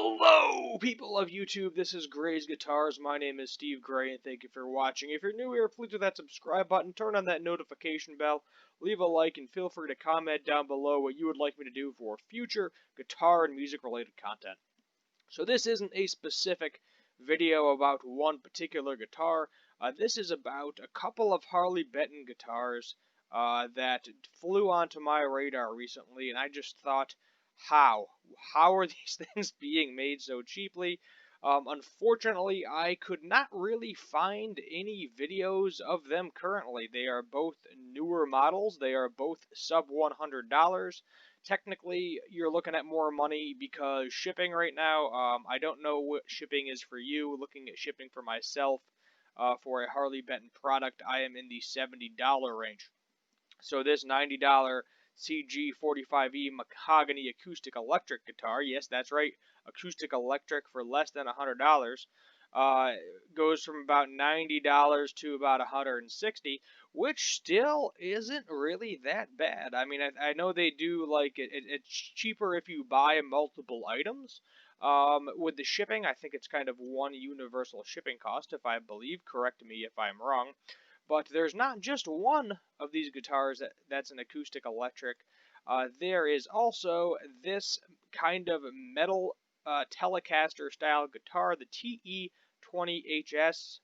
Hello, people of YouTube. This is Gray's Guitars. My name is Steve Gray, and thank you for watching. If you're new here, please hit that subscribe button, turn on that notification bell, leave a like, and feel free to comment down below what you would like me to do for future guitar and music-related content. So this isn't a specific video about one particular guitar. This is about a couple of Harley Benton guitars that flew onto my radar recently, and I just thought, how are these things being made so cheaply? Unfortunately, I could not really find any videos of them currently. They are both newer models. They are both sub $100. Technically, you're looking at more money because shipping right now, I don't know what shipping is for you. Looking at shipping for myself for a Harley Benton product, I am in the $70 range. So this $90 CG45E mahogany acoustic electric guitar, yes, that's right, acoustic electric for less than $100, goes from about $90 to about $160, which still isn't really that bad. I mean, I know they do, like, it's cheaper if you buy multiple items. With the shipping, I think it's kind of one universal shipping cost, if I believe. Correct me if I'm wrong. But there's not just one of these guitars that's an acoustic electric. There is also this kind of metal Telecaster style guitar, the TE20HS,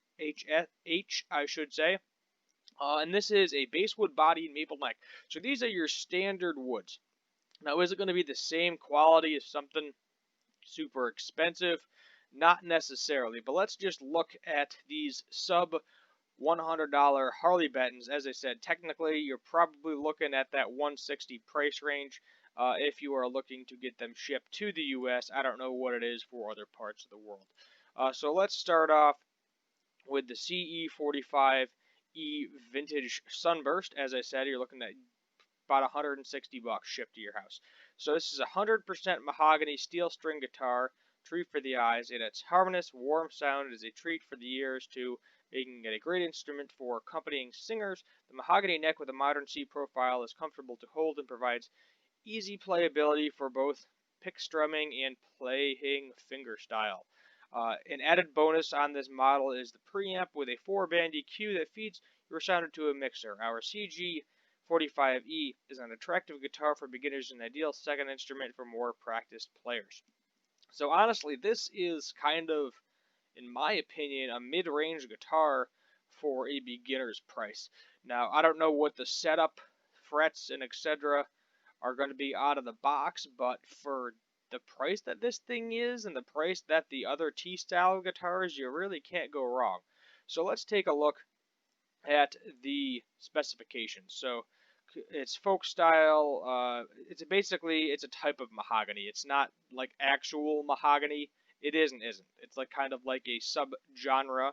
I should say. And this is a basswood body maple neck. So these are your standard woods. Now, is it going to be the same quality as something super expensive? Not necessarily, but let's just look at these sub $100 Harley Bentons. As I said, technically you're probably looking at that $160 price range if you are looking to get them shipped to the US. I don't know what it is for other parts of the world. So let's start off with the CE45E Vintage Sunburst. As I said, you're looking at about $160 shipped to your house. So this is a 100% mahogany steel string guitar, treat for the eyes, and its harmonious, warm sound is a treat for the ears too, making it a great instrument for accompanying singers. The mahogany neck with a modern C profile is comfortable to hold and provides easy playability for both pick strumming and playing fingerstyle. An added bonus on this model is the preamp with a 4-band EQ that feeds your sound into a mixer. Our CG45E is an attractive guitar for beginners and an ideal second instrument for more practiced players. So honestly, this is kind of, in my opinion, a mid-range guitar for a beginner's price. Now, I don't know what the setup, frets, and etc. are going to be out of the box, but for the price that this thing is and the price that the other T-style guitars, you really can't go wrong. So let's take a look at the specifications. So it's folk style. It's a type of mahogany. It's not like actual mahogany. It isn't. It's like kind of like a sub-genre.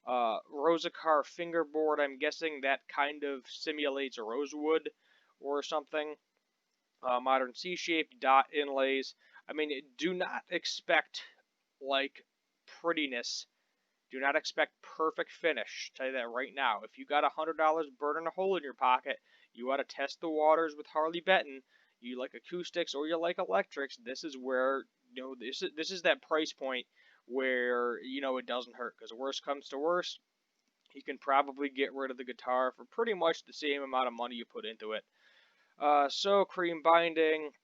Rosacar fingerboard, I'm guessing that kind of simulates a rosewood or something. Modern C-shaped dot inlays. I mean, do not expect like prettiness. Do not expect perfect finish. I'll tell you that right now. If you got $100 burning a hole in your pocket, you ought to test the waters with Harley Benton. You like acoustics or you like electrics. This is where, this is that price point where, it doesn't hurt. Because worst comes to worst, you can probably get rid of the guitar for pretty much the same amount of money you put into it. So cream binding.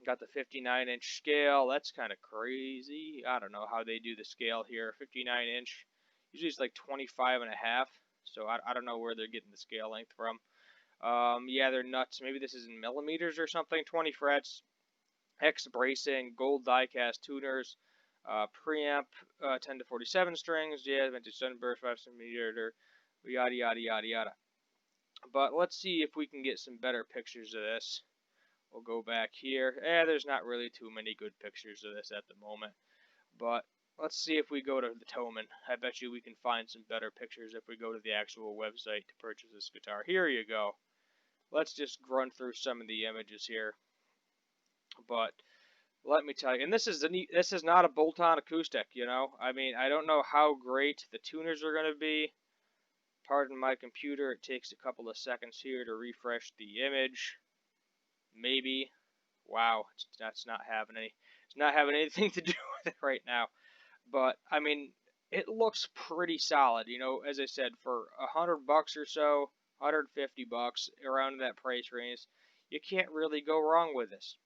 Got the 59-inch scale. That's kind of crazy. I don't know how they do the scale here. 59-inch. Usually it's like 25 and a half. So I don't know where they're getting the scale length from. Yeah, they're nuts. Maybe this is in millimeters or something. 20 frets. Hex bracing. Gold die-cast tuners. Preamp. 10 to 47 strings. Yeah, vintage sunburst. 5 centimeter. Yada, yada, yada, yada. But let's see if we can get some better pictures of this. We'll go back here. There's not really too many good pictures of this at the moment. But let's see if we go to the Thomann. I bet you we can find some better pictures if we go to the actual website to purchase this guitar. Here you go. Let's just run through some of the images here. But let me tell you, and this is not a bolt-on acoustic, I mean, I don't know how great the tuners are going to be. Pardon my computer. It takes a couple of seconds here to refresh the image. Maybe. Wow, it's not having anything to do with right now. But I mean, it looks pretty solid. You know, as I said, for $100 or so, $150 around that price range, you can't really go wrong with this.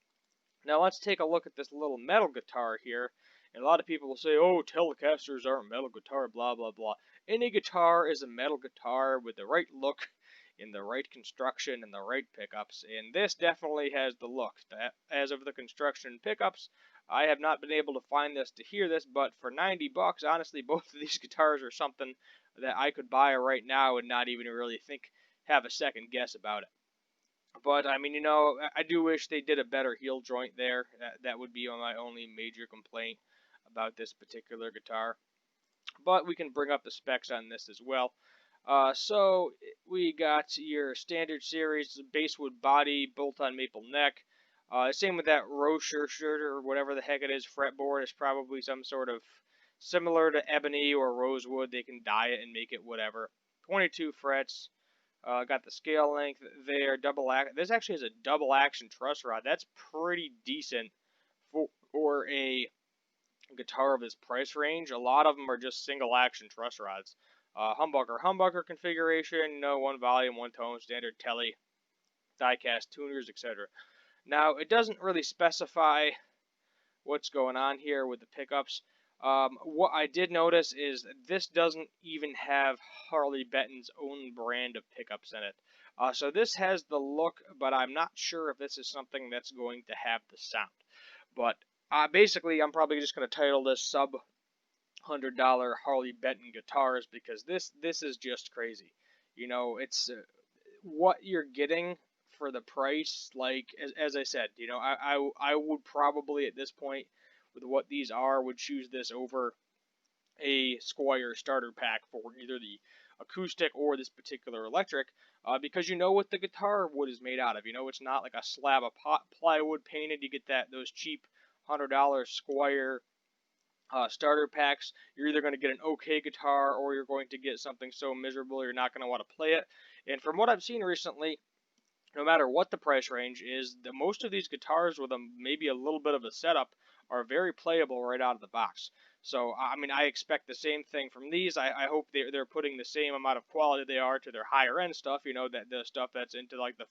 Now let's take a look at this little metal guitar here. And a lot of people will say, oh, Telecasters aren't metal guitar, blah, blah, blah. Any guitar is a metal guitar with the right look, in the right construction, and the right pickups. And this definitely has the look. As of the construction and pickups, I have not been able to find this to hear this, but for $90, honestly, both of these guitars are something that I could buy right now and not even really have a second guess about it. But I mean, you know, I do wish they did a better heel joint there. That would be my only major complaint about this particular guitar. But we can bring up the specs on this as well. So we got your standard series basswood body, bolt-on maple neck. Same with that Rocher shirt or whatever the heck it is. Fretboard is probably some sort of similar to ebony or rosewood. They can dye it and make it whatever. 22 frets. Got the scale length there. This actually has a double action truss rod. That's pretty decent for a guitar of this price range. A lot of them are just single action truss rods. Humbucker configuration. No, one volume, one tone, standard telly, die-cast tuners, etc. Now it doesn't really specify what's going on here with the pickups. What I did notice is this doesn't even have Harley Benton's own brand of pickups in it. So this has the look, but I'm not sure if this is something that's going to have the sound. But basically, I'm probably just going to title this sub $100 Harley Benton guitars because this is just crazy. You know, it's what you're getting for the price. Like as I said, you know, I would probably at this point, with what these are, would choose this over a Squier starter pack for either the acoustic or this particular electric, because you know what the guitar wood is made out of. You know, it's not like a slab of plywood painted. You get those cheap $100 Squier starter packs. You're either going to get an okay guitar or you're going to get something so miserable you're not going to want to play it. And from what I've seen recently, no matter what the price range is, most of these guitars with maybe a little bit of a setup are very playable right out of the box. So, I mean, I expect the same thing from these. I hope they're putting the same amount of quality they are to their higher end stuff. You know, that the stuff that's into like the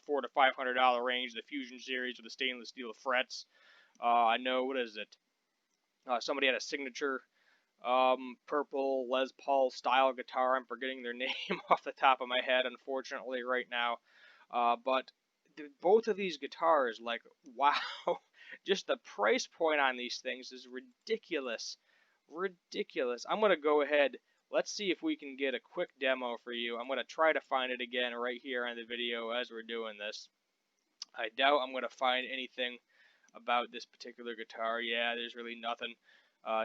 $400 to $500 range, the Fusion series with the stainless steel frets. I know, what is it? Somebody had a signature purple Les Paul style guitar. I'm forgetting their name off the top of my head, unfortunately, right now. But both of these guitars, like, wow, just the price point on these things is ridiculous. Ridiculous. I'm going to go ahead. Let's see if we can get a quick demo for you. I'm going to try to find it again right here on the video as we're doing this. I doubt I'm going to find anything about this particular guitar. Yeah, there's really nothing.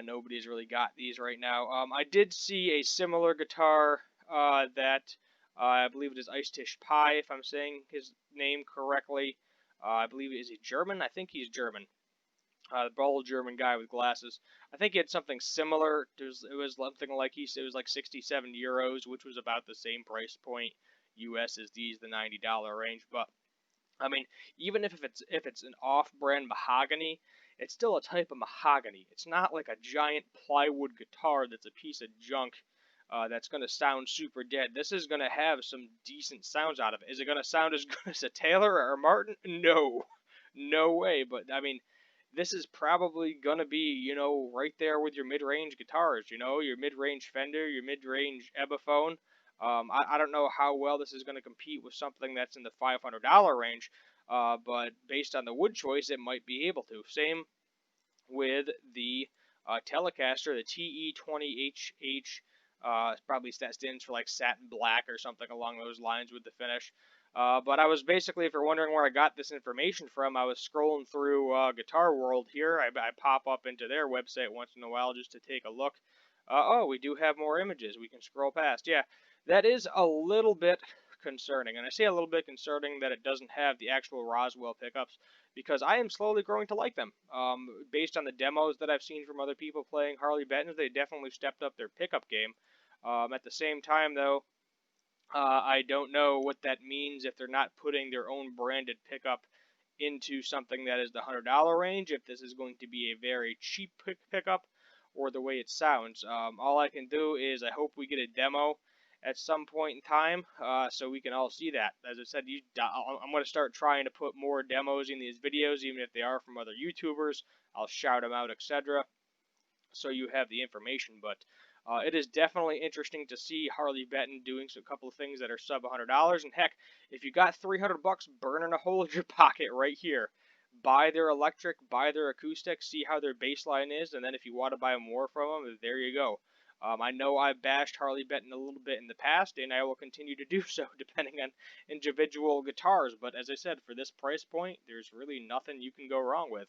Nobody's really got these right now. I did see a similar guitar that I believe it is Ice Tish Pie, if I'm saying his name correctly. I believe is he German? I think he's German. The bald German guy with glasses. I think he had something similar. It was something like it was like 67 euros, which was about the same price point US as these, the $90 range. But I mean, even if it's an off-brand mahogany, it's still a type of mahogany. It's not like a giant plywood guitar that's a piece of junk that's going to sound super dead. This is going to have some decent sounds out of it. Is it going to sound as good as a Taylor or a Martin? No. No way. But, I mean, this is probably going to be, you know, right there with your mid-range guitars, you know, your mid-range Fender, your mid-range Epiphone. I don't know how well this is going to compete with something that's in the $500 range, but based on the wood choice, it might be able to. Same with the Telecaster, the TE20HH. Probably that stands for like satin black or something along those lines with the finish. But I was basically, if you're wondering where I got this information from, I was scrolling through Guitar World here. I pop up into their website once in a while just to take a look. Oh, we do have more images. We can scroll past. Yeah, that is a little bit concerning. And I say a little bit concerning that it doesn't have the actual Roswell pickups, because I am slowly growing to like them. Based on the demos that I've seen from other people playing Harley Benton, they definitely stepped up their pickup game. At the same time, though, I don't know what that means if they're not putting their own branded pickup into something that is the $100 range, if this is going to be a very cheap pickup, or the way it sounds. All I can do is I hope we get a demo at some point in time, so we can all see that. As I said, I'm going to start trying to put more demos in these videos, even if they are from other YouTubers. I'll shout them out, etc., so you have the information. But it is definitely interesting to see Harley Benton doing a couple of things that are sub $100. And heck, if you got 300 bucks burning a hole in your pocket right here, buy their electric, buy their acoustic, see how their bass line is, and then if you want to buy more from them, there you go. I know I've bashed Harley Benton a little bit in the past, and I will continue to do so depending on individual guitars. But as I said, for this price point, there's really nothing you can go wrong with.